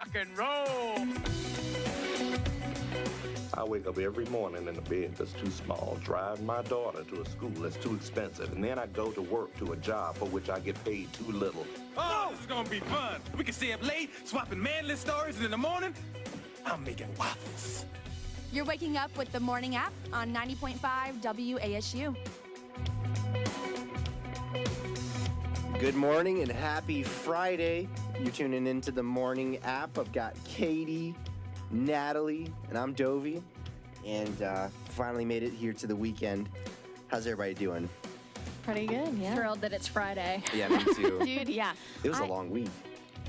rock and roll. I wake up every morning in a bed that's too small, drive my daughter to a school that's too expensive, and then I go to work to a job for which I get paid too little. Oh, this is gonna be fun. We can stay up late, swapping manly stories, and in the morning, I'm making waffles. You're waking up with the Morning App on 90.5 WASU. Good morning and happy Friday. You're tuning into the Morning App. I've got Kati, Natalie, and I'm Dovy. And finally made it here to the weekend. How's everybody doing? Pretty good, yeah. Thrilled that it's Friday. Yeah, me too. Dude, yeah. It was a long week.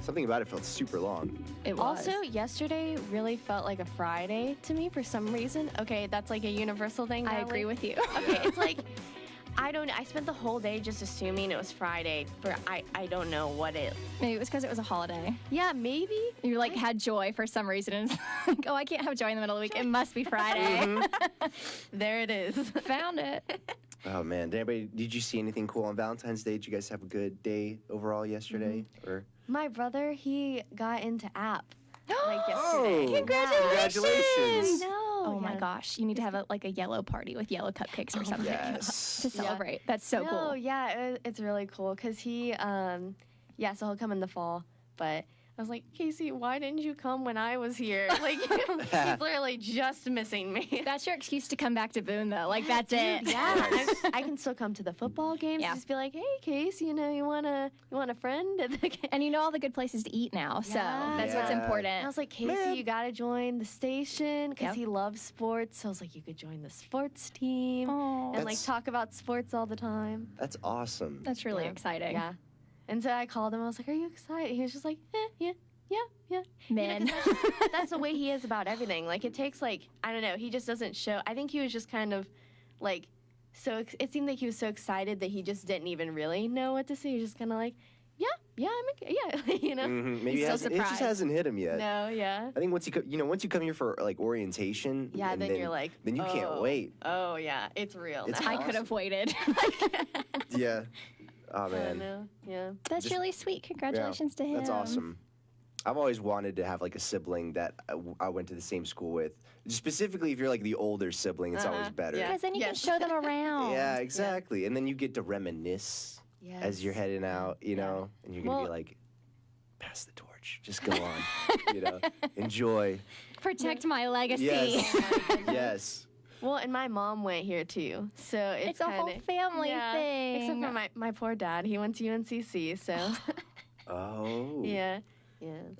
Something about it felt super long. It was. Also, yesterday really felt like a Friday to me for some reason. Okay, that's like a universal thing. I Natalie. agree with you. Okay, it's like, I spent the whole day just assuming it was Friday, but I don't know what it. Maybe it was because it was a holiday. Yeah, maybe. You had joy for some reason. And it's like, oh, I can't have joy in the middle of the week. It must be Friday. There it is. Found it. Oh, man. Did you see anything cool on Valentine's Day? Did you guys have a good day overall yesterday? Or My brother, he got into app like yesterday. Oh, congratulations. I know. Oh my gosh. You need to have a yellow party with yellow cupcakes or something yes. to celebrate. That's so No, cool. yeah, it's really cool because he, so he'll come in the fall, but I was like, Casey, why didn't you come when I was here? Like, he's literally just missing me. That's your excuse to come back to Boone, though. Like, that's it. Yeah, I can still come to the football games. Yeah. Just be like, hey, Case, you want a friend at the game? And you know all the good places to eat now, so that's what's Yeah. important. I was like, Casey, Man. you gotta join the station because he loves sports. So I was like, you could join the sports team Oh, and talk about sports all the time. That's awesome. that's really exciting. Yeah. And so I called him. I was like, are you excited? He was just like, yeah. Men. That's the way he is about everything. Like, it takes, I don't know, he just doesn't show. I think he was just kind of, it seemed like he was so excited that he just didn't even really know what to say. He was just kind of like, yeah, I'm okay, yeah, Mhm. Maybe He's it still just surprised. hasn't hit him yet. No, yeah. I think once you come here for orientation, Yeah, and then you're like, then you can't wait. Oh, yeah, it's real. It's now. I could have waited. Yeah. Oh I man. know, yeah. That's Just- really sweet. Congratulations to him. That's awesome. I've always wanted to have a sibling that I went to the same school with. Specifically, if you're the older sibling, it's always better. yeah. Because then you Yes. can show them around. Yeah, exactly. And then you get to reminisce as you're heading out, and you're gonna be like, pass the torch, just go on, enjoy. Protect my legacy. Yes, Oh, my goodness. yes. Well, and my mom went here too, so It's a whole family thing. Except for my poor dad, he went to UNCC, so Oh. yeah.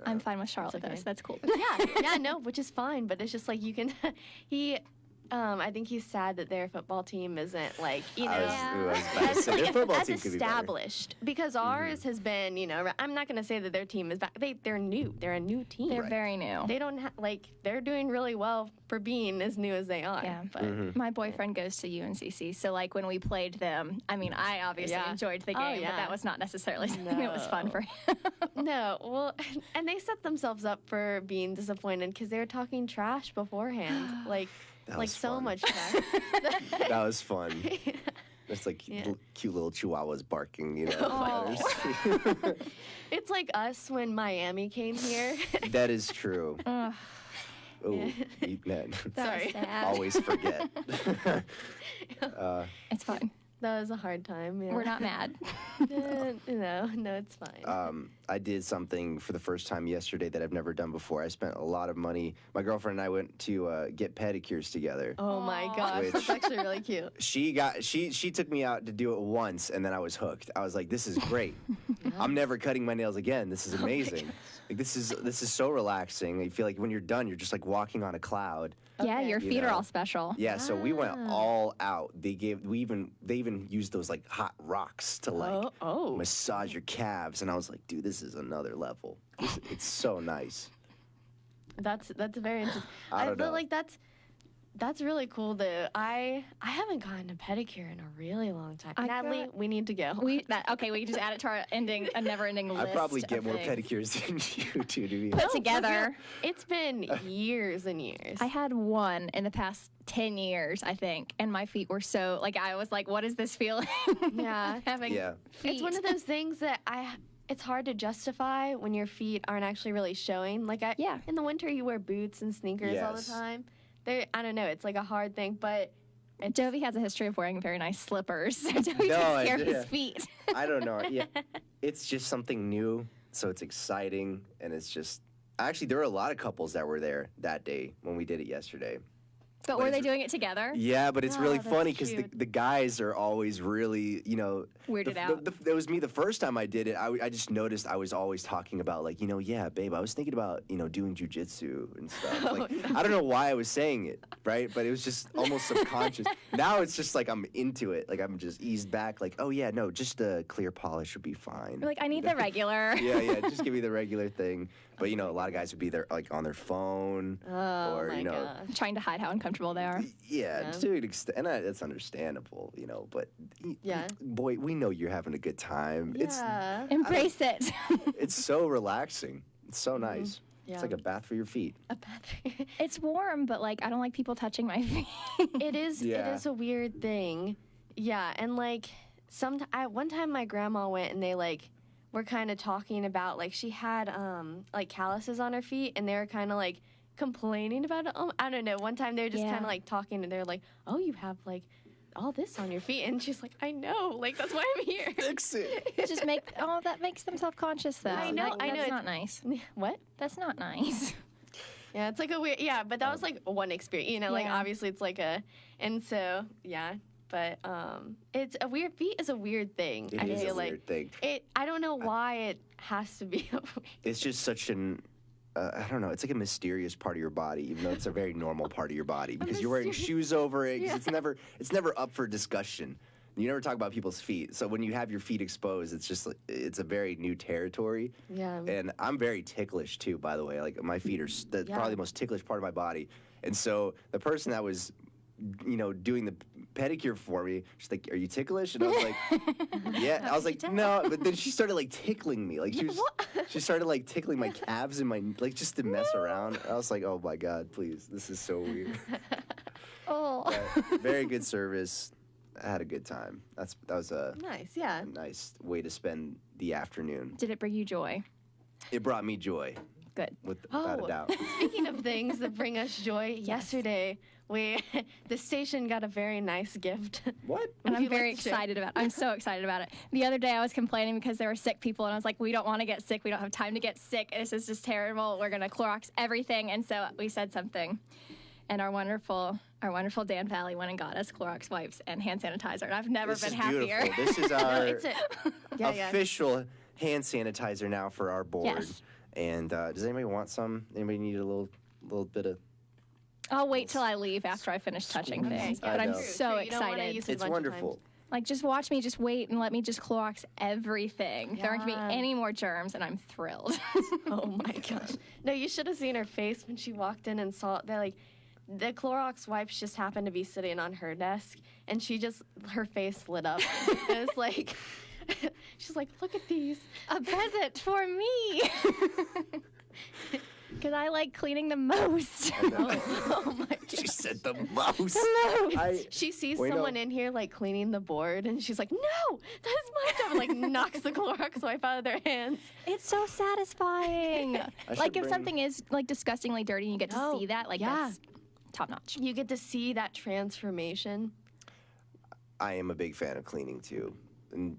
I'm fine with Charlotte, though, okay. so that's cool. No, which is fine, but it's just you can. I think he's sad that their football team isn't I was about to say, their football as team could be better. established because ours has been. I'm not going to say that their team is back. They're new. They're a new team. They're very new. They don't they're doing really well for being as new as they are. Yeah. But My boyfriend goes to UNCC, so when we played them, I obviously enjoyed the game, but that was not necessarily something that was fun for him. no, well, and they set themselves up for being disappointed because they were talking trash beforehand, That was so fun. much trash. That was fun. It's cute little chihuahuas barking, Oh. It's like us when Miami came here. That is true. Ugh. Oh, man. Sorry. Sad. Always forget. It's fine. That was a hard time. Yeah. We're not mad. No, it's fine. I did something for the first time yesterday that I've never done before. I spent a lot of money. My girlfriend and I went to get pedicures together. Oh my gosh, Which- that's actually really cute. She took me out to do it once, and then I was hooked. I was like, this is great. I'm never cutting my nails again. This is amazing. This is so relaxing. You feel like when you're done, you're just walking on a cloud. Yeah, Okay. your feet are all special. Yeah, so we went all out. They even used those hot rocks to Oh. massage your calves, and I was like, dude, this is another level. It's so nice. That's very interesting. I don't feel know. like that's really cool though. I haven't gotten a pedicure in a really long time. Natalie, we need to go. We can just add it to our a never-ending list. I probably get of more things. pedicures than you do, to be Put honest. together. It's been years and years. I had one in the past 10 years, I think, and my feet were so I was like, what is this feeling? Yeah. Having Yeah. feet. It's one of those things that it's hard to justify when your feet aren't actually really showing. Like, in the winter, you wear boots and sneakers all the time. I don't know. It's like a hard thing, but. Dovy has a history of wearing very nice slippers. So Dovy takes care of his feet. I don't know. Yeah, it's just something new, so it's exciting, and it's just. Actually, there were a lot of couples that were there that day when we did it yesterday. But were they doing it together? Yeah, but it's really funny because the guys are always really, weirded out. It was me the first time I did it. I just noticed I was always talking about like, yeah, babe, I was thinking about, doing jujitsu and stuff. Like, I don't know why I was saying it, right? But it was just almost subconscious. Now it's just like I'm into it. Like I'm just eased back. Like, oh yeah, no, just a clear polish would be fine. You're like, I need the regular. Yeah, just give me the regular thing. But a lot of guys would be there like on their phone or trying to hide how uncomfortable they are. Yeah, to an extent, and that's understandable, But boy, we know you're having a good time. Yeah. Embrace it. It's so relaxing. It's so nice. Yeah. It's like a bath for your feet. A bath. It's warm, but like I don't like people touching my feet. It is. Yeah. It is a weird thing. Yeah, and like one time my grandma went and they like. We're kind of talking about like she had like calluses on her feet and they were kind of like complaining about it. I don't know. One time they were just kind of like talking and they're like, "Oh, you have like all this on your feet," and she's like, "I know. Like that's why I'm here." Fix it. That makes them self-conscious though. I know. That's not nice. What? That's not nice. Yeah, it's like a weird. Yeah, but that was like one experience. Like obviously it's like and so yeah. But it's a weird feet is a weird thing. It is a weird thing. I don't know why it has to be. It's just such an I don't know. It's like a mysterious part of your body, even though it's a very normal part of your body because you're wearing shoes over it. 'Cause it's never up for discussion. You never talk about people's feet. So when you have your feet exposed, it's just like, it's a very new territory. Yeah. And I'm very ticklish too, by the way. Like my feet are probably the most ticklish part of my body. And so the person that was doing the pedicure for me, she's like, "Are you ticklish?" And I was like, "Yeah." I was like, "No," but then she started like tickling me, like she started like tickling my calves and my like just to mess around. I was like, "Oh my god, please, this is so weird." But very good service. I had a good time. That was a nice way to spend the afternoon. Did it bring you joy? It brought me joy. Good. Without a doubt. Speaking of things that bring us joy, yesterday the station got a very nice gift. What? And I'm very excited about it. I'm so excited about it. The other day I was complaining because there were sick people and I was like, we don't want to get sick. We don't have time to get sick. This is just terrible. We're going to Clorox everything. And so we said something. And our wonderful Dan Valley went and got us Clorox wipes and hand sanitizer. And I've never been happier. Beautiful. This is our official hand sanitizer now for our board. Yes. And does anybody want some? Anybody need a little bit of? I'll wait till I leave after I finish touching things. But I'm so excited. It's wonderful. Like, just watch me just wait and let me just Clorox everything. There aren't going to be any more germs, and I'm thrilled. Oh, my gosh. No, you should have seen her face when she walked in and saw it. They're like, the Clorox wipes just happened to be sitting on her desk, and her face lit up. It was like... She's like, "Look at these. A present for me." Because I like cleaning the most. Oh my God. She said the most. She sees someone in here like cleaning the board and she's like, "No, that's my job." And like knocks the Clorox wipe out of their hands. It's so satisfying. Like if something is like disgustingly dirty and you get to see that, like that's top notch. You get to see that transformation. I am a big fan of cleaning too. And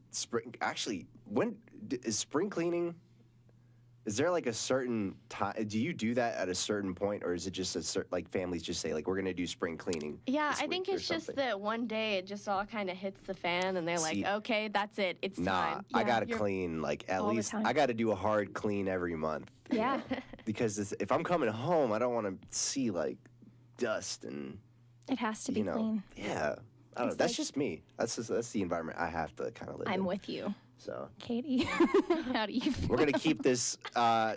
when is spring cleaning? Is there like a certain time? Do you do that at a certain point, or is it just like families just say like we're gonna do spring cleaning? Yeah, I think it's just that one day it just all kind of hits the fan, and they're like, "Okay, that's it. It's time." I gotta clean like at least. I gotta do a hard clean every month. Yeah. Because if I'm coming home, I don't want to see like dust and. It has to be clean. Yeah. I don't know. That's just me. That's the environment I have to kind of live in. I'm with you. So, Katie, how do you feel? We're going to keep this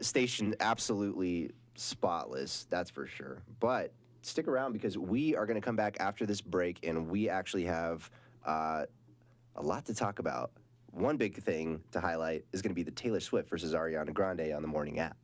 station absolutely spotless, that's for sure. But stick around because we are going to come back after this break, and we actually have a lot to talk about. One big thing to highlight is going to be the Taylor Swift versus Ariana Grande on the morning app.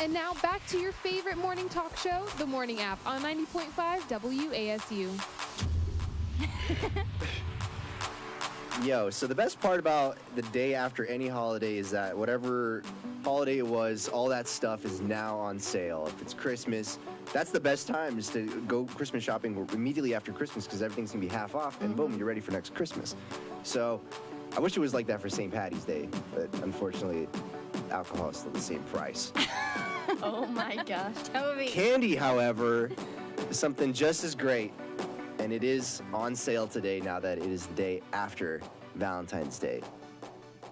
And now back to your favorite morning talk show, The Morning App, on 90.5 WASU. Yo, so the best part about the day after any holiday is that whatever holiday it was, all that stuff is now on sale. If it's Christmas, that's the best time is to go Christmas shopping immediately after Christmas because everything's going to be half off, and boom, you're ready for next Christmas. So I wish it was like that for St. Patty's Day, but unfortunately, alcohol is still the same price. Oh my gosh, Toby. Candy, however, is something just as great, and it is on sale today now that it is the day after Valentine's Day.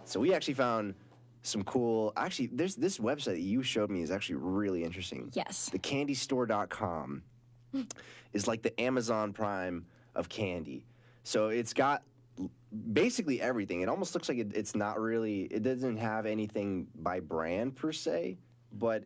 So we actually found some cool, actually, there's this website that you showed me is actually really interesting. Yes. Thecandystore.com is like the Amazon Prime of candy. So it's got basically everything. It almost looks like it's not really, it doesn't have anything by brand per se, but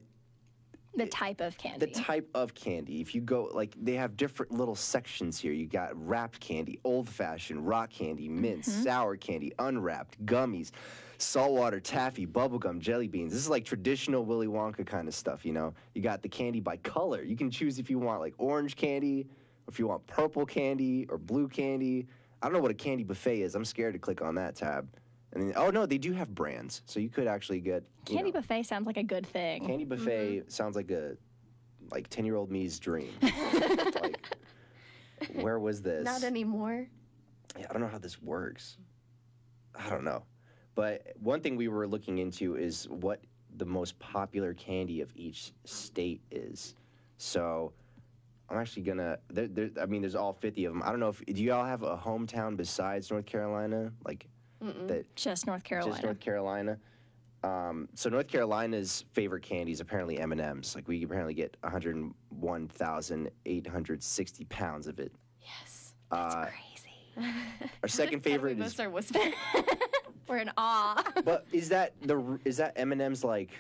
The type of candy. the type of candy. If you go, like, they have different little sections here. You got wrapped candy, old-fashioned, rock candy, mint, sour candy, unwrapped, gummies, saltwater, taffy, bubblegum, jelly beans. This is like traditional Willy Wonka kind of stuff, you know? You got the candy by color. You can choose if you want, like, orange candy, or if you want purple candy, or blue candy. I don't know what a candy buffet is. I'm scared to click on that tab. And then, oh, no, they do have brands. So you could actually get, Candy buffet sounds like a good thing. Candy buffet sounds like a 10-year-old me's dream. Like, where was this? Not anymore. Yeah, I don't know how this works. I don't know. But one thing we were looking into is what the most popular candy of each state is. So I'm actually gonna. There's all 50 of them. I don't know if do you all have a hometown besides North Carolina, like that? Just North Carolina. Just North Carolina. So North Carolina's favorite candy is apparently M&Ms. Like we apparently get 101,860 pounds of it. Yes. That's crazy. Our second favorite is. Start whispering. We're in awe. But is that M&Ms like?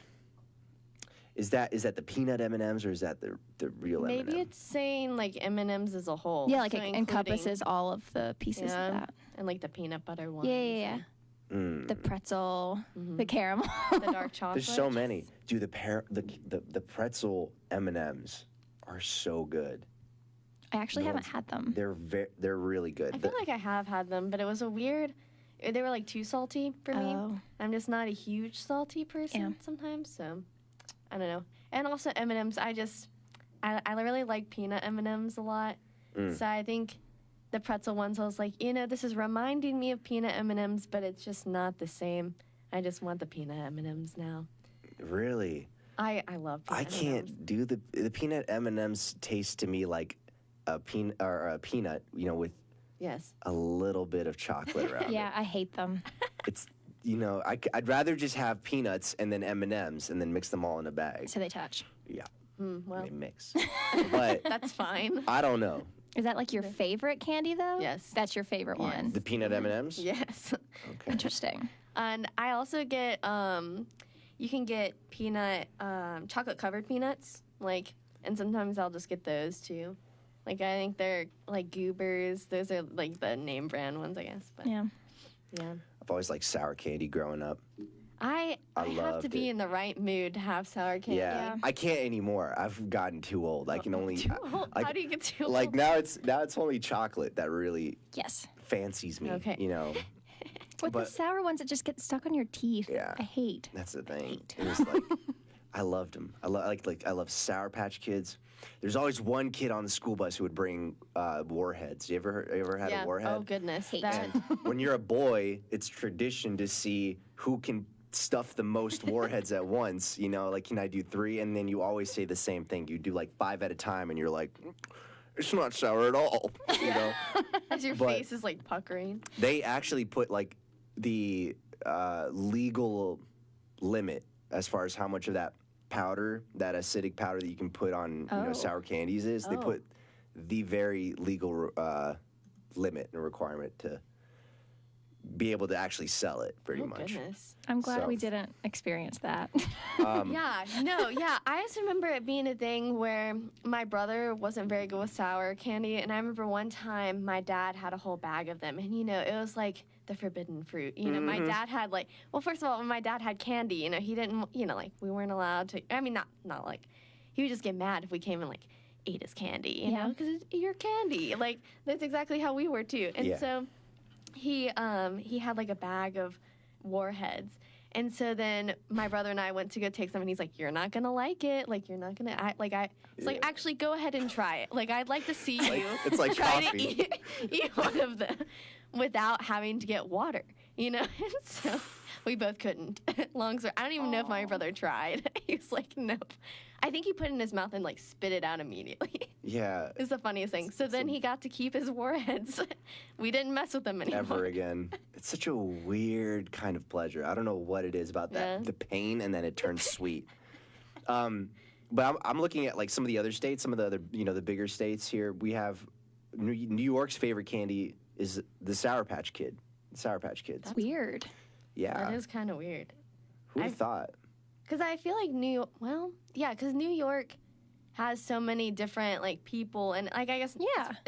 Is that the peanut M&Ms or is that the real M&M? Maybe it's saying like M&Ms as a whole. Yeah, like so it including- encompasses all of the pieces yeah, of that. and like the peanut butter ones. Yeah. The pretzel, the caramel. and The dark chocolate. There's so many. Dude, the pretzel M&Ms are so good. I actually haven't had them. They're really good. I feel like I have had them, but it was a weird. They were like too salty for me. Oh. I'm just not a huge salty person sometimes, so I don't know. And also M&Ms, I really like peanut M&Ms a lot. So I think the pretzel ones, I was like, this is reminding me of peanut M&Ms, but it's just not the same. I just want the peanut M&Ms now. Really? I love peanut I can't M&Ms. do the peanut M&Ms taste to me like a peanut, with Yes. a little bit of chocolate around Yeah, it. I hate them. It's I'd rather just have peanuts and then M&Ms and then mix them all in a bag. So they touch. Yeah, Well, they mix. But that's fine. I don't know. Is that like your favorite candy though? Yes. That's your favorite one. The peanut M&Ms? Yes. Okay. Interesting. And I also get, you can get peanut, chocolate covered peanuts, and sometimes I'll just get those too. I think they're like Goobers. Those are like the name brand ones, I guess. But Yeah. yeah. I've always liked sour candy growing up. I have to loved be it. in the right mood to have sour candy. Yeah. I can't anymore. I've gotten too old. I can only. Too old? I- How do you get too old? Like now it's only chocolate that really Yes. fancies me. Okay. With the But- sour ones, it just gets stuck on your teeth. Yeah. I hate. That's the thing. It was like, I loved them. I love Sour Patch Kids. There's always one kid on the school bus who would bring warheads. You ever had yeah. a warhead? Oh goodness. Hate. That. When you're a boy, it's tradition to see who can stuff the most warheads at once. Can I do 3? And then you always say the same thing. You do like 5 at a time, and you're like, it's not sour at all. As your But- face is like puckering. They actually put like the legal limit as far as how much of that powder, that acidic powder that you can put on Oh. sour candies is. They Oh. put the very legal limit and requirement to be able to actually sell it pretty Oh much. goodness. I'm glad So- we didn't experience that. Yeah, no, yeah. I just remember it being a thing where my brother wasn't very good with sour candy, and I remember one time my dad had a whole bag of them, and it was like the forbidden fruit. You know, my dad had like, well, first of all, when my dad had candy, you know, he didn't, you know, like we weren't allowed to. I mean, not like he would just get mad if we came and like ate his candy, you know, because it's your candy. Like that's exactly how we were too. And so he had like a bag of warheads. And so then my brother and I went to go take some, and he's like, "You're not gonna like it. Like you're not gonna." It's like, actually, go ahead and try it. Like I'd like to see you. It's like try coffee. to eat one of them without having to get water. You know. And so we both couldn't. Long story. I don't even know if my brother tried. He was like, "Nope." I think he put it in his mouth and like spit it out immediately. Yeah. It's the funniest thing. So then he got to keep his warheads. We didn't mess with them anymore. Ever again. It's such a weird kind of pleasure. I don't know what it is about that. The pain, and then it turns sweet. But I'm looking at like some of the other states, some of the other, you know, the bigger states here. We have New York's favorite candy is the Sour Patch Kid. Sour Patch Kids. That's weird. Yeah. That is kind of weird. Who would have thought? Because I feel like because New York has so many different, like, people, and, like, I guess,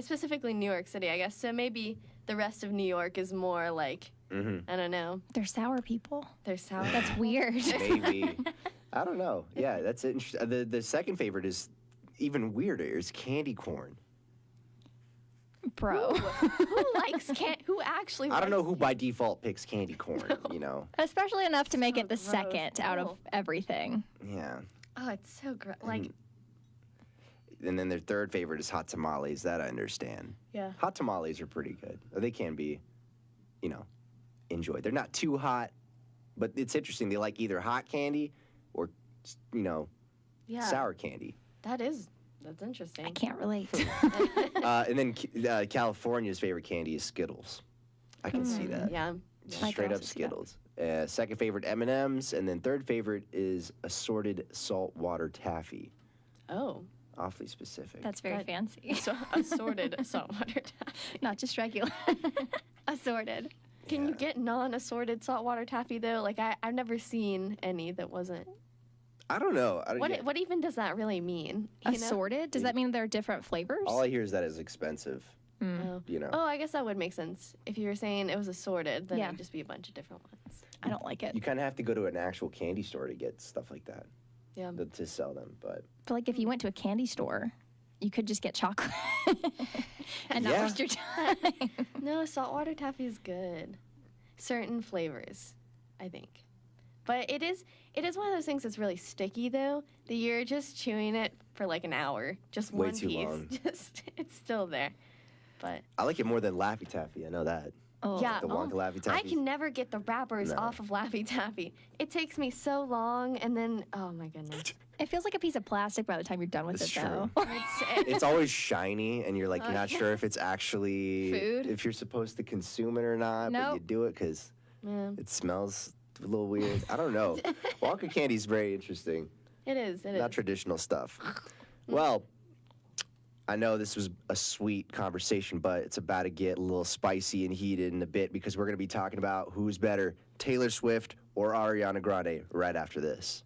specifically New York City, I guess, so maybe the rest of New York is more, like, I don't know. They're sour people. They're sour. That's weird. Maybe. I don't know. Yeah, that's interesting. The second favorite is even weirder. It's candy corn. Bro. Who likes who actually I don't know likes who by default picks candy corn, you know? Especially enough to make it the gross. second out of everything. Yeah. Oh, it's so gross. Like, And then their third favorite is hot tamales. That I understand. yeah. Hot tamales are pretty good. They can be, you know, enjoyed. They're not too hot, but it's interesting. They like either hot candy or, you know, Yeah. sour candy. That's interesting. I can't relate. And then California's favorite candy is Skittles. I can see that. Yeah. I Straight can up also see that. Skittles. Second favorite M&Ms, and then third favorite is assorted saltwater taffy. Oh. Awfully specific. That's very fancy. So assorted saltwater taffy. Not just regular. Assorted. Can you get non-assorted saltwater taffy though? Like I've never seen any that wasn't. I don't know. What even does that really mean? You know? Assorted? Does that mean there are different flavors? All I hear is that it's expensive. Oh. You know. Oh, I guess that would make sense. If you were saying it was assorted, then Yeah. it'd just be a bunch of different ones. I don't like it. You kind of have to go to an actual candy store to get stuff like that. Yeah. To sell them, but I feel like if you went to a candy store, you could just get chocolate and not Yeah. waste your time. No, saltwater taffy is good. Certain flavors, I think. But it is one of those things that's really sticky though. That you're just chewing it for like an hour, just Way one too piece. long. Just it's still there. But I like it more than Laffy Taffy. I know that. Oh. yeah, The Wonka Laffy Taffy. I can never get the wrappers No. off of Laffy Taffy. It takes me so long, and then oh my goodness, It feels like a piece of plastic by the time you're done with It's it, true. though. It's always shiny, and you're like not sure if it's actually Food? if you're supposed to consume it or not. But you Nope. do it because yeah, it smells a little weird. I don't know. Wonka candy is very interesting. it is. It is. Not traditional stuff. Well, I know this was a sweet conversation, but it's about to get a little spicy and heated in a bit because we're going to be talking about who's better, Taylor Swift or Ariana Grande, right after this.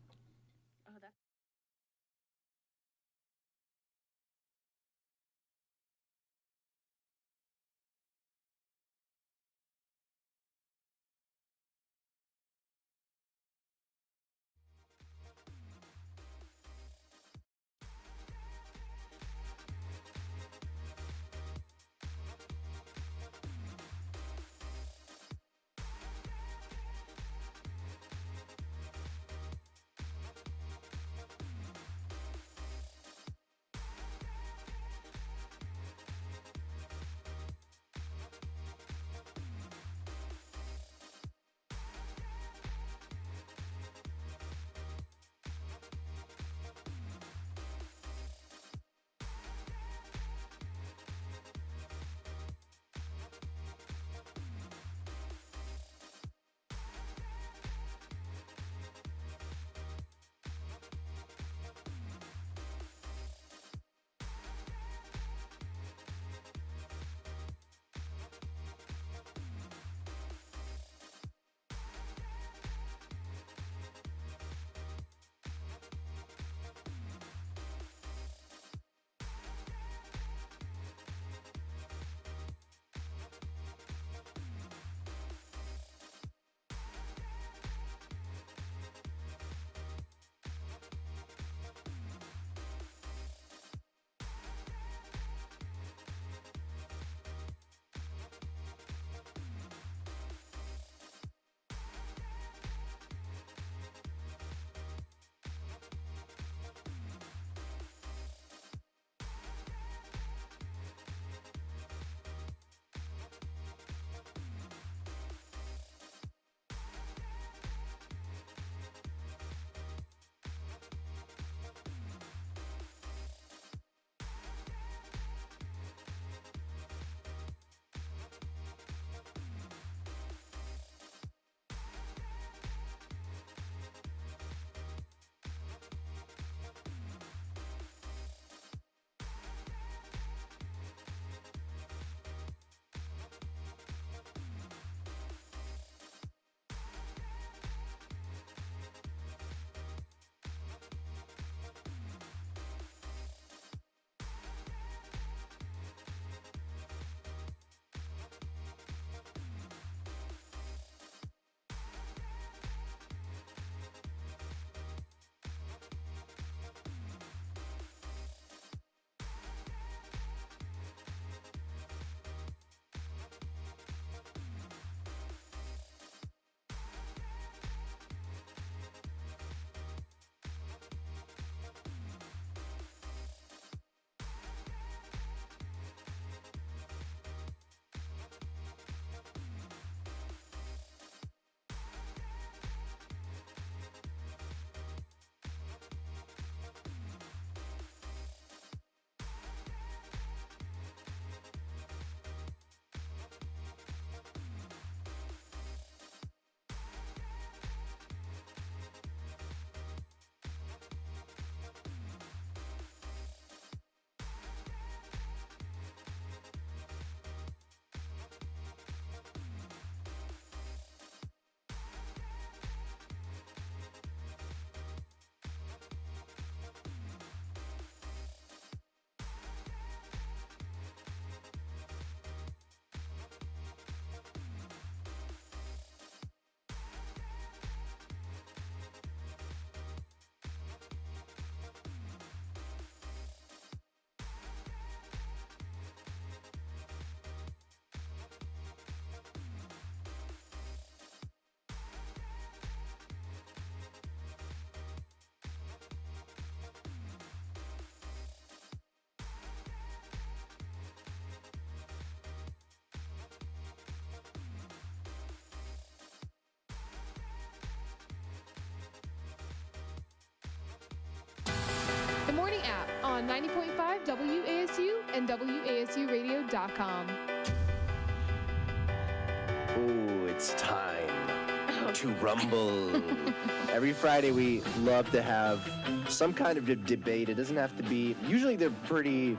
on 90.5 WASU and WASUradio.com. Ooh, it's time to rumble. Every Friday, we love to have some kind of debate. It doesn't have to be, usually they're pretty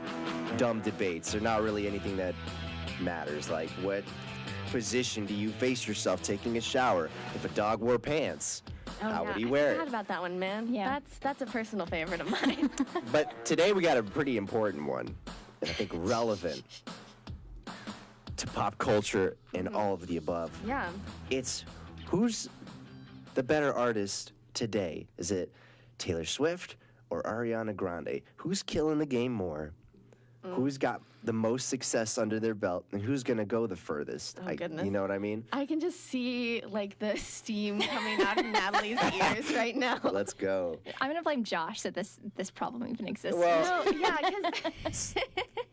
dumb debates. They're not really anything that matters. Like, what position do you face yourself taking a shower? If a dog wore pants, how would he wear I it? forgot about that one, man. Yeah. That's a personal favorite of mine. But today we got a pretty important one, and I think relevant to pop culture and all of the above. Yeah. It's who's the better artist today? Is it Taylor Swift or Ariana Grande? Who's killing the game more? Who's got the most success under their belt, and who's gonna go the furthest? Oh, goodness. You know what I mean? I can just see like the steam coming out of Natalie's ears right now. Let's go. I'm gonna blame Josh that this problem even exists. Well, No, yeah, because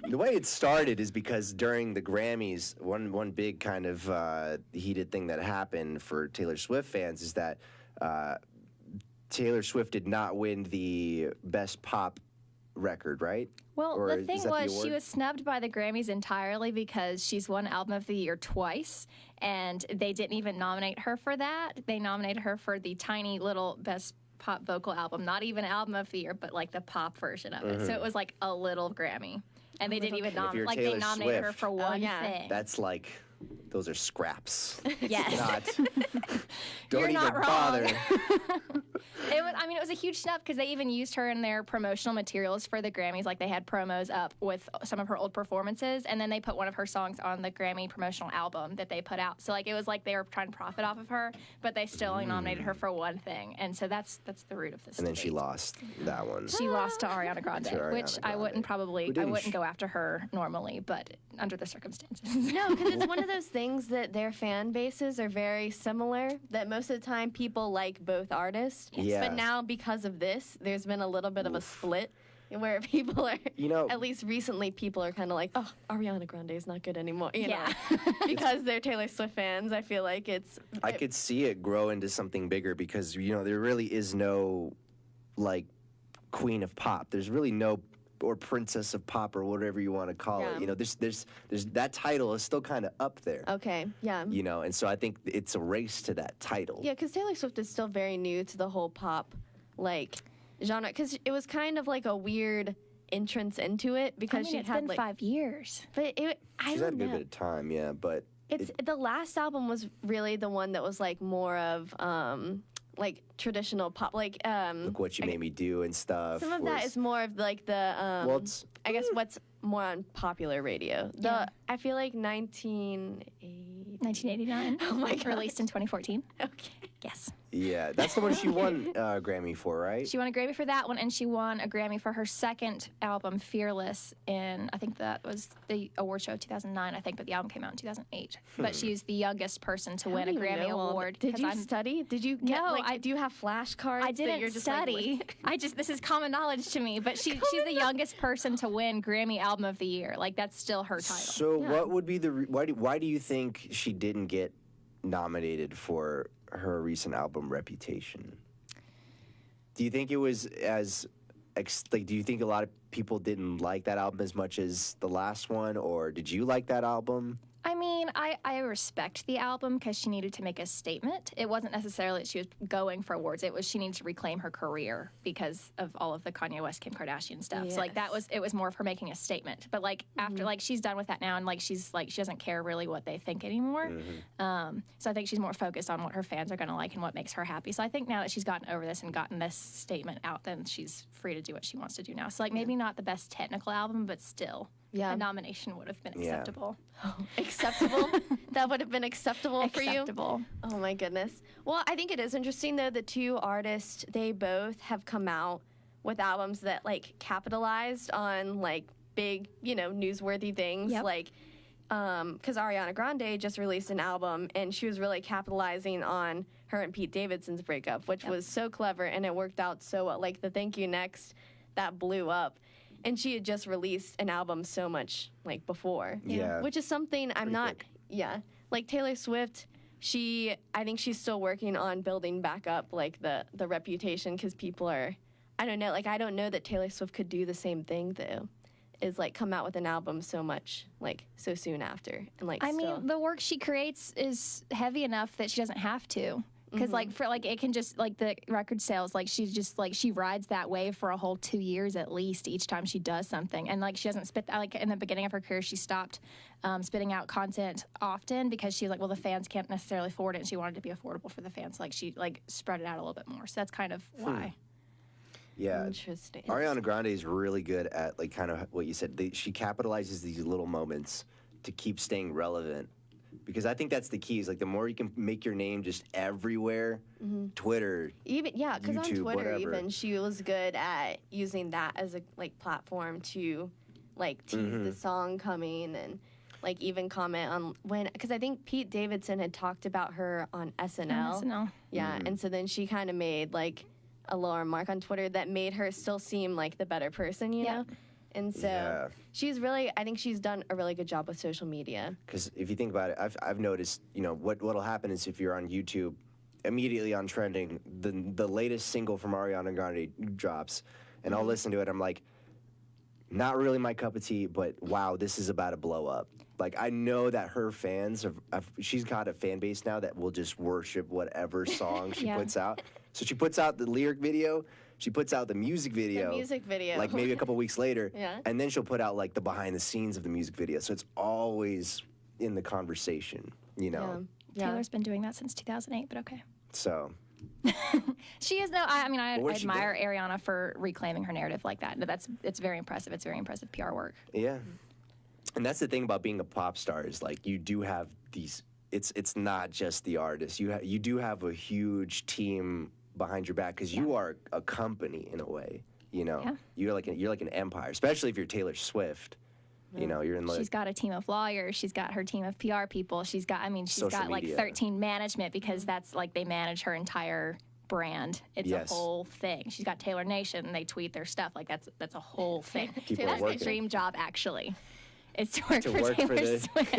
the way it started is because during the Grammys, one big kind of heated thing that happened for Taylor Swift fans is that Taylor Swift did not win the Best Pop record, right? Well, Or the is thing that the was, she award? was snubbed by the Grammys entirely because she's won Album of the Year twice, and they didn't even nominate her for that. They nominated her for the tiny little Best Pop Vocal Album, not even Album of the Year, but like the pop version of it. So it was like a little Grammy, and they didn't even And if you're they Taylor nominated her Swift, for one yeah. thing. That's like, those are scraps. yes. Not. Don't You're even not wrong. bother. It was a huge snub because they even used her in their promotional materials for the Grammys. Like, they had promos up with some of her old performances, and then they put one of her songs on the Grammy promotional album that they put out. So, like, it was like they were trying to profit off of her, but they still only nominated her for one thing. And so that's the root of this. And then she debate. lost that one. She lost to Ariana Grande, To Ariana which I Grande. wouldn't Who I didn't wouldn't sh- go after her normally, but under the circumstances. no, because it's one of those things that their fan bases are very similar. That most of the time people like both artists. Yeah. But now because of this, there's been a little bit of a split where people are. You know- at least recently, people are kind of like, oh, Ariana Grande is not good anymore. You Yeah. know, because they're Taylor Swift fans. I feel like I could see it grow into something bigger because, you know, there really is no, like, queen of pop. There's really no, or princess of pop, or whatever you want to call Yeah. it. You know, there's that title is still kind of up there. Okay, yeah. You know, and so I think it's a race to that title. Yeah, because Taylor Swift is still very new to the whole pop, like, genre. Because it was kind of like a weird entrance into it because she it's had been like 5 years. But I She's had a don't good know. bit of time, yeah, but It's the last album was really the one that was like more of like traditional pop, like look what you made me do and stuff. some of that was- is more of like the well, it's, I guess what's more on popular radio. Yeah. I feel like 1980. 1989. Oh my God. Released in 2014. Okay. Yes. yeah, that's the one she won Grammy for, right? She won a Grammy for that one, and she won a Grammy for her second album, Fearless, in, I think that was the award show of 2009, I think, but the album came out in 2008. But she was the youngest person to win a Grammy award. Did 'cause you I'm- study? Did you get, No, do you have flashcards? I that you're didn't just, like, study. This is common knowledge to me, but she's the youngest person to win Grammy Album of the Year. Like, that's still her title. So what would be the why do you think she didn't get nominated for her recent album Reputation? Do you think it was as do you think a lot of people didn't like that album as much as the last one, or did you like that album? I mean, I respect the album because she needed to make a statement. It wasn't necessarily that she was going for awards. It was she needed to reclaim her career because of all of the Kanye West, Kim Kardashian stuff. So, like, it was more of her making a statement. But, like, after, like, she's done with that now, and, like, she doesn't care really what they think anymore. So I think she's more focused on what her fans are going to like and what makes her happy. So I think now that she's gotten over this and gotten this statement out, then she's free to do what she wants to do now. So, like, maybe not the best technical album, but still. Yeah. A nomination would have been Yeah. acceptable. acceptable. That would have been acceptable for you. Acceptable. Oh my goodness. Well, I think it is interesting though. The two artists, they both have come out with albums that like capitalized on like big, newsworthy things. Yep. Like, because Ariana Grande just released an album and she was really capitalizing on her and Pete Davidson's breakup, which was so clever and it worked out so well. Like the Thank You Next, that blew up. And she had just released an album so much like before. Yeah. Which is something I'm Pretty not. quick. Yeah. Like Taylor Swift, I think she's still working on building back up like the reputation because people are. I don't know. Like, I don't know that Taylor Swift could do the same thing, though. Is, like, come out with an album so much, like, so soon after. And, like, I mean, the work she creates is heavy enough that she doesn't have to. Because, like, for, like, it can just, like, the record sales, like, she's just, like, she rides that wave for a whole 2 years at least each time she does something. And, like, she doesn't spit, like, in the beginning of her career, she stopped spitting out content often because she was like, well, the fans can't necessarily afford it, and she wanted it to be affordable for the fans. Like, she, like, spread it out a little bit more. So that's kind of why. Yeah. Interesting. Ariana Grande is really good at, like, kind of what you said. She capitalizes these little moments to keep staying relevant. Because I think that's the key. Is like the more you can make your name just everywhere, Twitter, even because on YouTube, Twitter whatever. even she was good at using that as a like platform to like tease the song coming and like even comment on because I think Pete Davidson had talked about her on SNL. Yeah, and so then she kind of made like a lower mark on Twitter that made her still seem like the better person, you know. And so she's really, I think she's done a really good job with social media. Because if you think about it, I've noticed, you know, what'll happen is if you're on YouTube, immediately on trending, the latest single from Ariana Grande drops, and I'll listen to it. I'm like, not really my cup of tea, but wow, this is about to blow up. Like, I know that her fans, she's got a fan base now that will just worship whatever song she puts out. So she puts out the lyric video, she puts out the music video. Like maybe a couple weeks later. And then she'll put out like the behind the scenes of the music video. So it's always in the conversation, you know? Taylor's been doing that since 2008, but okay. So. She is, though. I mean, I admire Ariana for reclaiming her narrative like that. It's very impressive. It's very impressive PR work. Yeah. And that's the thing about being a pop star is like you do have these, it's not just the artist. You do have a huge team behind your back because you are a company in a way, you know. You're like an empire, especially if you're Taylor Swift. You know, you're in like. She's got a team of lawyers. She's got her team of PR people. She's got like 13 management because that's like they manage her entire brand. It's a whole thing. She's got Taylor Nation and they tweet their stuff. Like that's a whole thing. That's my dream job actually. Is to work for Taylor Swift.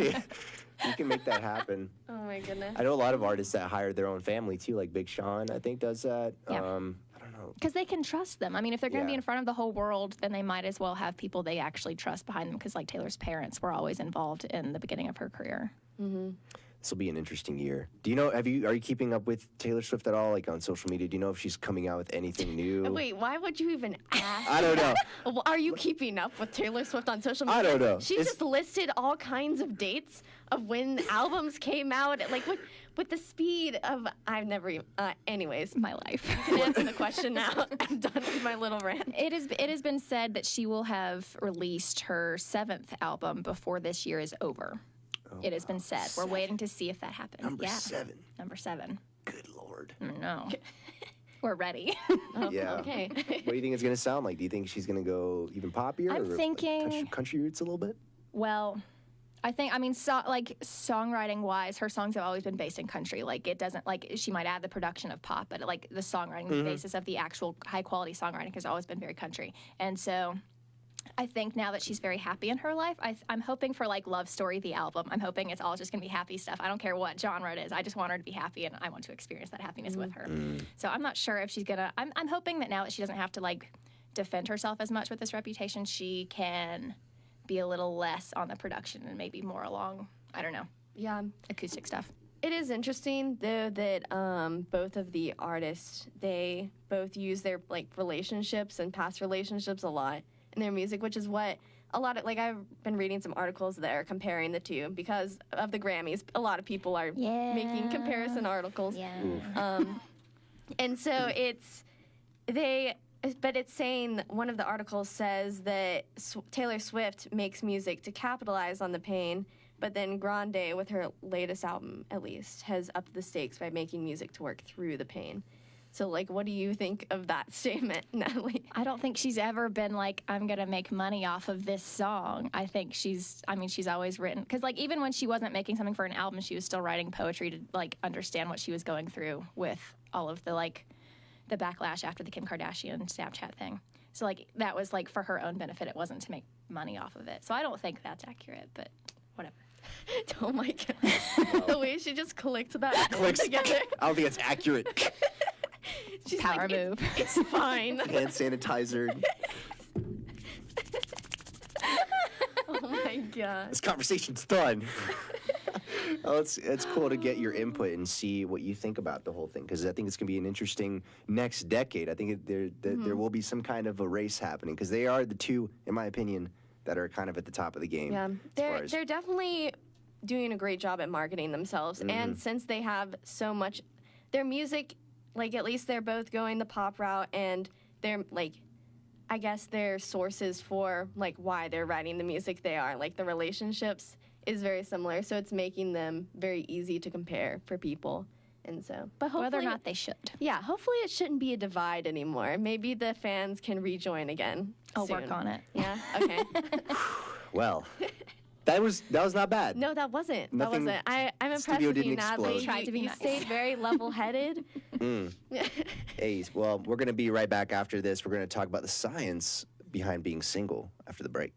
You can make that happen. Oh my goodness. I know a lot of artists that hire their own family too, like Big Sean, I think does that. I don't know. Because they can trust them. I mean, if they're going to be in front of the whole world, then they might as well have people they actually trust behind them. Because like Taylor's parents were always involved in the beginning of her career. This will be an interesting year. Do you know? Are you keeping up with Taylor Swift at all? Like on social media? Do you know if she's coming out with anything new? Wait, why would you even ask? I don't know. Well, are you keeping up with Taylor Swift on social media? I don't know. She just listed all kinds of dates of when albums came out, like with the speed of I've never even. Anyways, my life. You can answer the question now. I'm done with my little rant. It has been said that she will have released her 7th album before this year is over. It has been said. We're waiting to see if that happens. Number 7. Number 7. Good Lord. No. We're ready. Yeah. Okay. What do you think it's going to sound like? Do you think she's going to go even poppier? I'm thinking like country roots a little bit? Well, I mean, like songwriting-wise, her songs have always been based in country. Like it doesn't like she might add the production of pop, but like the songwriting, the basis of the actual high-quality songwriting has always been very country. And so I think now that she's very happy in her life, I'm hoping for like Love Story, the album. I'm hoping it's all just going to be happy stuff. I don't care what genre it is. I just want her to be happy, and I want to experience that happiness with her. So I'm not sure if she's going to... I'm hoping that now that she doesn't have to like defend herself as much with this reputation, she can be a little less on the production and maybe more along, I don't know, acoustic stuff. It is interesting, though, that both of the artists, they both use their like relationships and past relationships a lot in their music, which is what a lot of, like, I've been reading some articles that are comparing the two because of the Grammys. A lot of people are making comparison articles. And so but it's saying, one of the articles says that Taylor Swift makes music to capitalize on the pain, but then Grande, with her latest album at least, has upped the stakes by making music to work through the pain. So, like, what do you think of that statement, Natalie? I don't think she's ever been like, I'm going to make money off of this song. I think she's always written. Because, like, even when she wasn't making something for an album, she was still writing poetry to, like, understand what she was going through with all of the, like, the backlash after the Kim Kardashian Snapchat thing. So, like, that was, like, for her own benefit. It wasn't to make money off of it. So I don't think that's accurate, but whatever. Oh, my God. The way she just clicked that together. I don't think it's accurate. Power move. It's fine. Hand sanitizer. Oh my god. This conversation's done. Oh, it's cool to get your input and see what you think about the whole thing, because I think it's gonna be an interesting next decade. I think there will be some kind of a race happening, because they are the two, in my opinion, that are kind of at the top of the game. Yeah, they're definitely doing a great job at marketing themselves, and since they have so much, their music, like at least they're both going the pop route, and they're like, I guess their sources for like why they're writing the music they are, like the relationships is very similar, so it's making them very easy to compare for people. And so, but hopefully, Whether or not they should. yeah, hopefully it shouldn't be a divide anymore. Maybe the fans can rejoin again. I'll soon. work on it. Yeah. Okay. Well, that was not bad. No, that wasn't. Nothing- That wasn't. I'm impressed studio with you, didn't Natalie. explode. Tried to be you nice. stayed very level-headed. Hey, well, we're gonna be right back after this. We're gonna talk about the science behind being single after the break.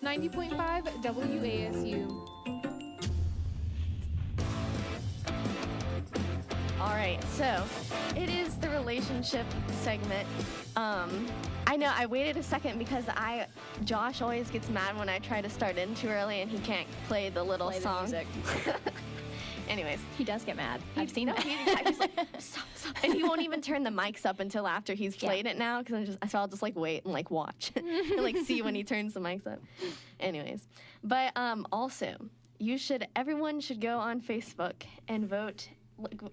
90.5 WASU. All right, so it is the relationship segment. I know I waited a second because Josh always gets mad when I try to start in too early and he can't play the little Play the song. music. Anyways, He does get mad. I've seen that. he's like, stop, and he won't even turn the mics up until after he's played it now, so I'll just like wait and like watch and like see when he turns the mics up. Anyways, but also everyone should go on Facebook and vote.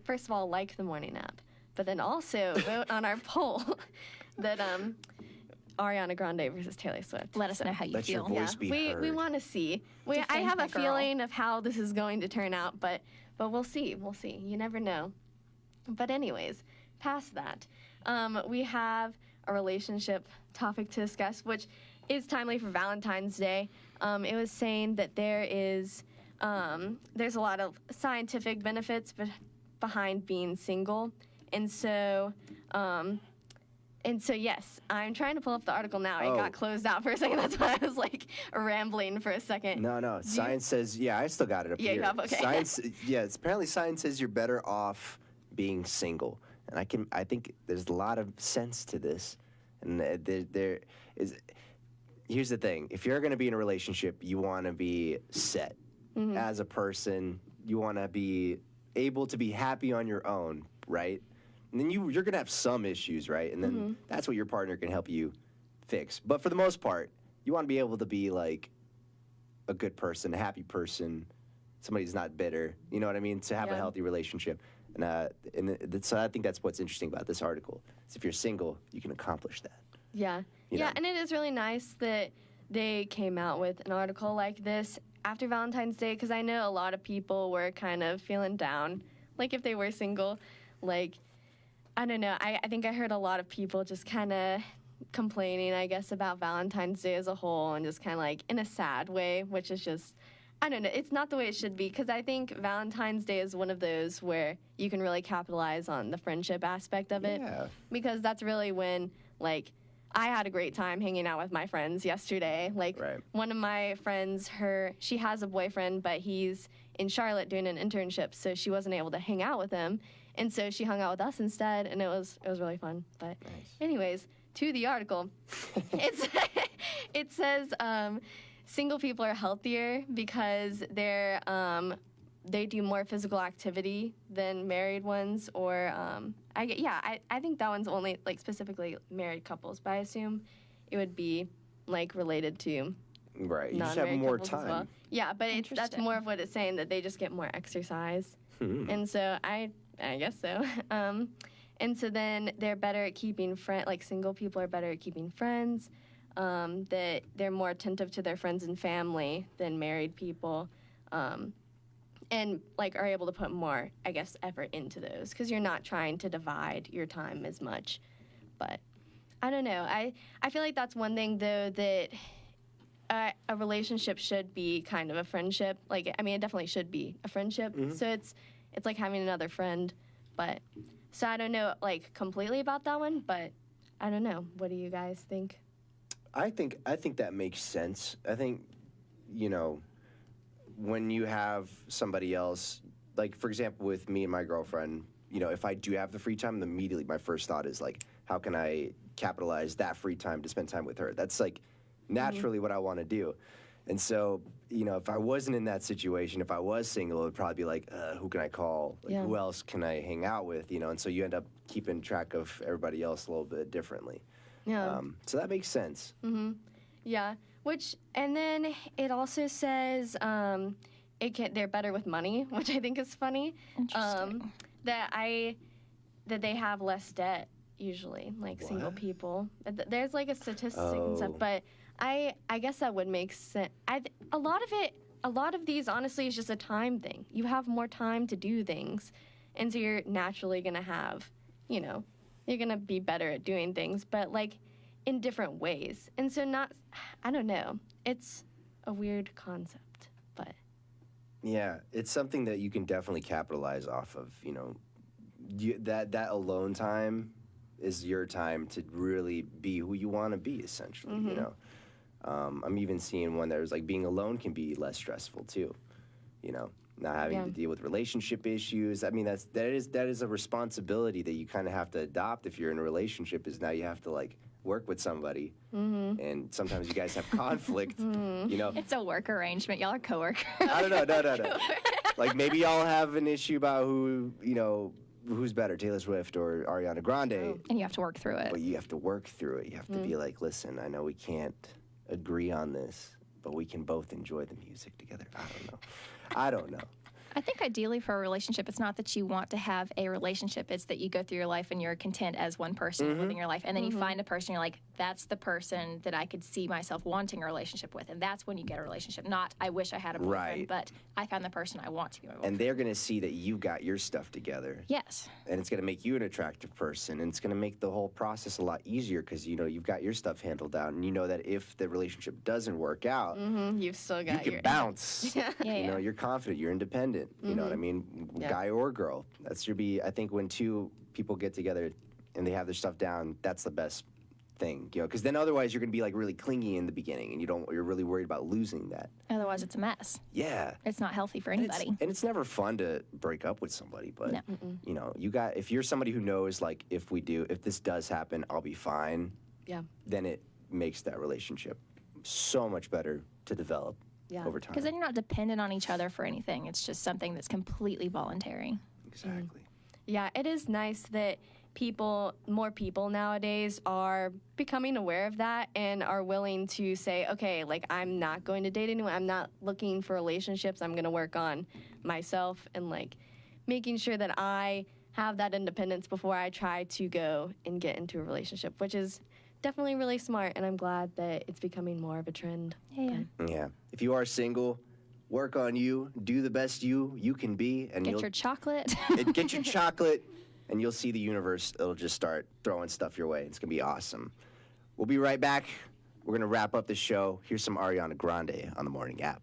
First of all, like the morning app, but then also vote on our poll that Ariana Grande versus Taylor Swift. Let us know how you Let your feel. voice be we heard. want to see. I Defend have my a girl. feeling of how this is going to turn out, but we'll see. We'll see. You never know. But anyways, past that, we have a relationship topic to discuss, which is timely for Valentine's Day. It was saying that there's a lot of scientific benefits behind being single, and so yes, I'm trying to pull up the article now. It got closed out for a second. That's why I was like rambling for a second. No. Science says, I still got it up here. you have, okay. Science, apparently science says you're better off being single, and I think there's a lot of sense to this. And there is. Here's the thing: if you're going to be in a relationship, you want to be set as a person. You want to be able to be happy on your own, right? And then you're going to have some issues, right? And then that's what your partner can help you fix. But for the most part, you want to be able to be like a good person, a happy person, somebody who's not bitter. You know what I mean? To have a healthy relationship. And so I think that's what's interesting about this article. Is if you're single, you can accomplish that. Yeah. You know? And it is really nice that they came out with an article like this after Valentine's Day, because I know a lot of people were kind of feeling down, like if they were single. Like, I don't know, I think I heard a lot of people just kind of complaining, I guess, about Valentine's Day as a whole, and just kind of like in a sad way, which is just, I don't know, it's not the way it should be, because I think Valentine's Day is one of those where you can really capitalize on the friendship aspect of it. Yeah. Because that's really when, like, I had a great time hanging out with my friends yesterday. Like, one of my friends, she has a boyfriend, but he's in Charlotte doing an internship, so she wasn't able to hang out with him. And so she hung out with us instead, and it was really fun. But anyways, to the article, it says single people are healthier because they do more physical activity than married ones, or I think that one's only like specifically married couples, but I assume it would be like related to Right. You just have non-married more couples as time. well. Yeah, but that's Interesting. more of what it's saying, that they just get more exercise. And so I guess so. And so then they're better at keeping like single people are better at keeping friends, that they're more attentive to their friends and family than married people, and like are able to put more, I guess, effort into those, because you're not trying to divide your time as much. But I don't know. I feel like that's one thing, though, that a relationship should be kind of a friendship. Like, I mean, it definitely should be a friendship. So it's like having another friend. But so I don't know, like, completely about that one, but I don't know. What do you guys think? I think that makes sense. I think, when you have somebody else, like, for example, with me and my girlfriend, if I do have the free time, immediately my first thought is, like, how can I capitalize that free time to spend time with her? That's, like, naturally what I want to do. And so, if I wasn't in that situation, if I was single, it would probably be like, who can I call? Like, who else can I hang out with? And so you end up keeping track of everybody else a little bit differently. Yeah. So that makes sense. Yeah. And then it also says they're better with money, which I think is funny. Interesting. That they have less debt usually, like single people. There's like a statistic and stuff, but I guess that would make sense. A lot of these, honestly, is just a time thing. You have more time to do things, and so you're naturally gonna have, you're gonna be better at doing things, but like in different ways. And so I don't know. It's a weird concept, but. Yeah, it's something that you can definitely capitalize off of. That alone time is your time to really be who you want to be, essentially. I'm even seeing one there's like being alone can be less stressful too. You know, not having to deal with relationship issues. I mean, that is a responsibility that you kind of have to adopt if you're in a relationship. Is now you have to like work with somebody, and sometimes you guys have conflict. You know, It's a work arrangement. Y'all are coworkers. I don't know, no. Like maybe y'all have an issue about who's better, Taylor Swift or Ariana Grande. And you have to work through it. But you have to work through it. You have to be like, listen, I know we can't agree on this, but we can both enjoy the music together. I don't know. I think ideally for a relationship, it's not that you want to have a relationship. It's that you go through your life and you're content as one person living your life. And then you find a person, you're like, that's the person that I could see myself wanting a relationship with. And that's when you get a relationship. Not, I wish I had a boyfriend, Right. but I found the person I want to be my boyfriend. And they're going to see that you got your stuff together. Yes. And it's going to make you an attractive person. And it's going to make the whole process a lot easier because, you know, you've got your stuff handled out. And you know that if the relationship doesn't work out, You've still you got can your bounce. You know, Yeah. you're confident, you're independent. You know what I mean? Guy or girl. That should be, I think, when two people get together and they have their stuff down, that's the best thing, you know, because then otherwise you're going to be like really clingy in the beginning and you're really worried about losing that. Otherwise, it's a mess. Yeah. It's not healthy for And anybody. it's never fun to break up with somebody, but No. you know, if you're somebody who knows like if this does happen, I'll be fine. Yeah. Then it makes that relationship so much better to develop over time. Because then you're not dependent on each other for anything. It's just something that's completely voluntary. Exactly. Yeah, it is nice that more people nowadays are becoming aware of that and are willing to say, okay, like I'm not going to date anyone. I'm not looking for relationships. I'm going to work on myself and like making sure that I have that independence before I try to go and get into a relationship, which is definitely really smart. And I'm glad that it's becoming more of a trend. Yeah. Yeah. If you are single, work on you, do the best you can be, and Get your chocolate. get your chocolate, and you'll see the universe. It'll just start throwing stuff your way. It's gonna be awesome. We'll be right back. We're gonna wrap up the show. Here's some Ariana Grande on the morning app.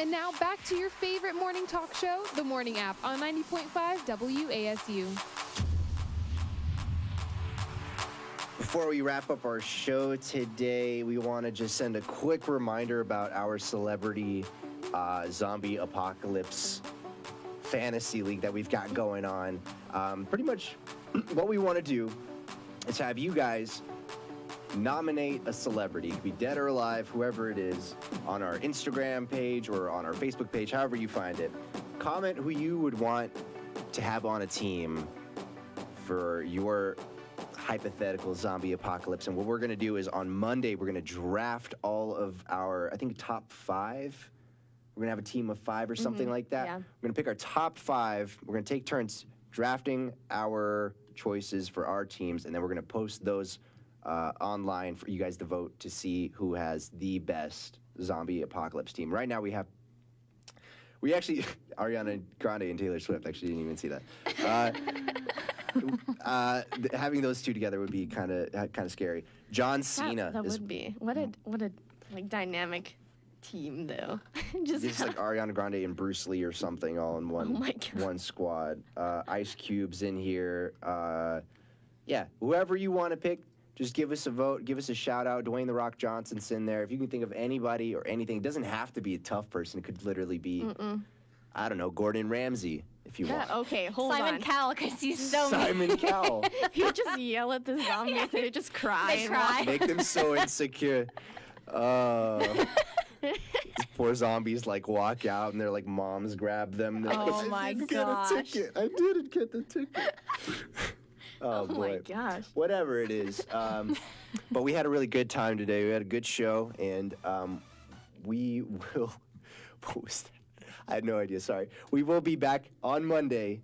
And now back to your favorite morning talk show, The Morning App on 90.5 WASU. Before we wrap up our show today, we want to just send a quick reminder about our celebrity zombie apocalypse fantasy league that we've got going on. Pretty much what we want to do is have you guys nominate a celebrity, it could be dead or alive, whoever it is, on our Instagram page or on our Facebook page, however you find it. Comment who you would want to have on a team for your hypothetical zombie apocalypse. And what we're going to do is on Monday, we're going to draft all of our, I think, top 5. We're going to have a team of 5 or something like that. Yeah. We're going to pick our top 5. We're going to take turns drafting our choices for our teams, and then we're going to post those online for you guys to vote to see who has the best zombie apocalypse team. Right now we actually, Ariana Grande and Taylor Swift, actually didn't even see that. Having those two together would be kind of scary. John Cena That is would be. What a like dynamic team though. just like Ariana Grande and Bruce Lee or something all in one squad. Ice Cube's in here. Yeah, whoever you want to pick, just give us a vote, give us a shout out. Dwayne "The Rock" Johnson's in there. If you can think of anybody or anything, it doesn't have to be a tough person. It could literally be, I don't know, Gordon Ramsay if you want. Okay, hold Simon on. Cowell, because he's so Simon Cowell. You just yell at the zombies, they just cry. They and cry. walk. Make them so insecure. These poor zombies like walk out and their like moms grab them. They're Oh like, my I didn't gosh. get a ticket. I didn't get the ticket. Oh Oh boy. my gosh. Whatever it is. But we had a really good time today. We had a good show, and we will. What was that? I had no idea. Sorry. We will be back on Monday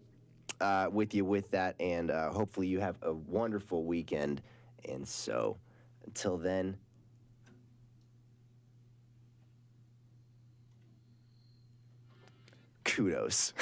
with you with that, and hopefully you have a wonderful weekend. And so, until then. Kudos.